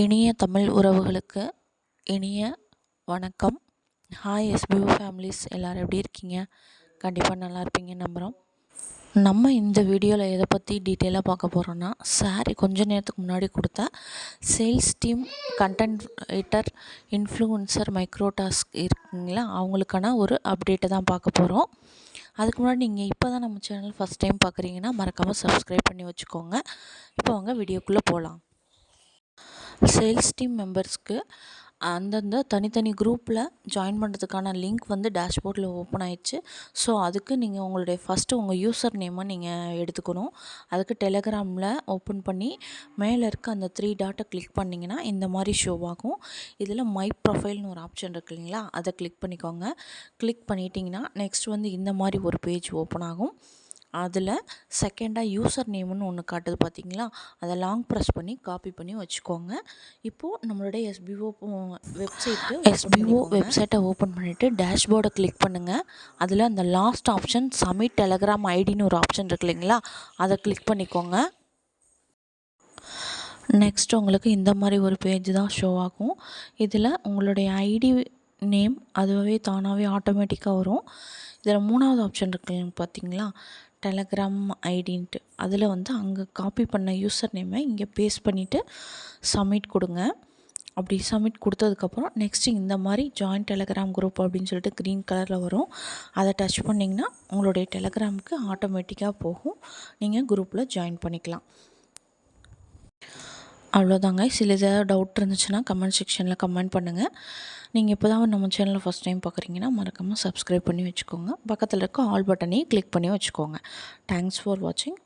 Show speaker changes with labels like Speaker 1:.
Speaker 1: இனிய தமிழ் உறவுகளுக்கு இனிய வணக்கம். ஹாய் எஸ்பிஓ ஃபேமிலிஸ், எல்லோரும் எப்படி இருக்கீங்க? கண்டிப்பாக நல்லா இருப்பீங்கன்னு நம்புகிறோம். நம்ம இந்த வீடியோவில் எதை பற்றி டீட்டெயிலாக பார்க்க போகிறோன்னா, கொஞ்ச நேரத்துக்கு முன்னாடி கொடுத்த sales team content writer influencer micro task இருக்குங்களா, அவங்களுக்கான ஒரு அப்டேட்டை தான் பார்க்க போகிறோம். அதுக்கு முன்னாடி நீங்கள் இப்போ தான் நம்ம சேனல் ஃபஸ்ட் டைம் பார்க்குறீங்கன்னா மறக்காமல் சப்ஸ்கிரைப் பண்ணி வச்சுக்கோங்க. இப்போ அவங்க வீடியோக்குள்ளே போகலாம். சேல்ஸ் டீம் மெம்பர்ஸ்க்கு அந்தந்த தனித்தனி குரூப்பில் ஜாயின் பண்ணுறதுக்கான லிங்க் வந்து டேஷ்போர்டில் ஓப்பன் ஆயிடுச்சு. ஸோ அதுக்கு நீங்கள் உங்களுடைய ஃபஸ்ட்டு உங்கள் யூசர் நேமை நீங்கள் எடுத்துக்கணும். அதுக்கு டெலகிராமில் ஓப்பன் பண்ணி மேலே இருக்க அந்த 3 டாட்டை கிளிக் பண்ணிங்கன்னா இந்த மாதிரி ஷோ ஆகும். இதில் மை ப்ரொஃபைல்னு ஒரு ஆப்ஷன் இருக்கு இல்லைங்களா, அதை கிளிக் பண்ணிக்கோங்க. கிளிக் பண்ணிட்டீங்கன்னா நெக்ஸ்ட் வந்து இந்த மாதிரி ஒரு பேஜ் ஓப்பன் ஆகும். அதில் செகண்டாக யூசர் நேம்னு ஒன்று காட்டுது பார்த்தீங்களா, அதை லாங் ப்ரெஸ் பண்ணி காப்பி பண்ணி வச்சுக்கோங்க. இப்போது நம்மளுடைய எஸ்பிஓ வெப்சைட்டை ஓப்பன் பண்ணிவிட்டு டேஷ்போர்டை கிளிக் பண்ணுங்கள். அதில் அந்த லாஸ்ட் ஆப்ஷன் சப்மிட் டெலகிராம் ஐடின்னு ஒரு ஆப்ஷன் இருக்கு இல்லைங்களா, அதை கிளிக் பண்ணிக்கோங்க. நெக்ஸ்ட் உங்களுக்கு இந்த மாதிரி ஒரு பேஜ் தான் ஷோ ஆகும். இதில் உங்களுடைய ஐடி நேம் அதுவே தானாகவே ஆட்டோமேட்டிக்காக வரும். இதில் 3வது ஆப்ஷன் இருக்குங்க பார்த்தீங்களா, டெலகிராம் ஐடின்ட்டு, அதில் வந்து அங்கே காப்பி பண்ண யூசர் நேமை இங்கே பேஸ்ட் பண்ணிவிட்டு சப்மிட் கொடுங்க. அப்படி சப்மிட் கொடுத்ததுக்கப்புறம் நெக்ஸ்ட்டு இந்த மாதிரி ஜாயின் டெலகிராம் குரூப் அப்படின்னு சொல்லிட்டு க்ரீன் கலரில் வரும். அதை டச் பண்ணிங்கன்னா உங்களுடைய டெலகிராமுக்கு ஆட்டோமேட்டிக்காக போகும். நீங்கள் குரூப்பில் ஜாயின் பண்ணிக்கலாம். அவ்வளோதாங்க. சில ஏதாவது டவுட் இருந்துச்சுன்னா கமெண்ட் செக்ஷனில் கமெண்ட் பண்ணுங்கள். நீங்கள் இப்போ தான் நம்ம சேனலில் ஃபஸ்ட் டைம் பார்க்குறீங்கன்னா மறக்காமல் சப்ஸ்கிரைப் பண்ணி வச்சுக்கோங்க. பக்கத்தில் இருக்க ஆல் பட்டனையும் கிளிக் பண்ணி வச்சுக்கோங்க. தேங்க்ஸ் ஃபார் வாட்சிங்.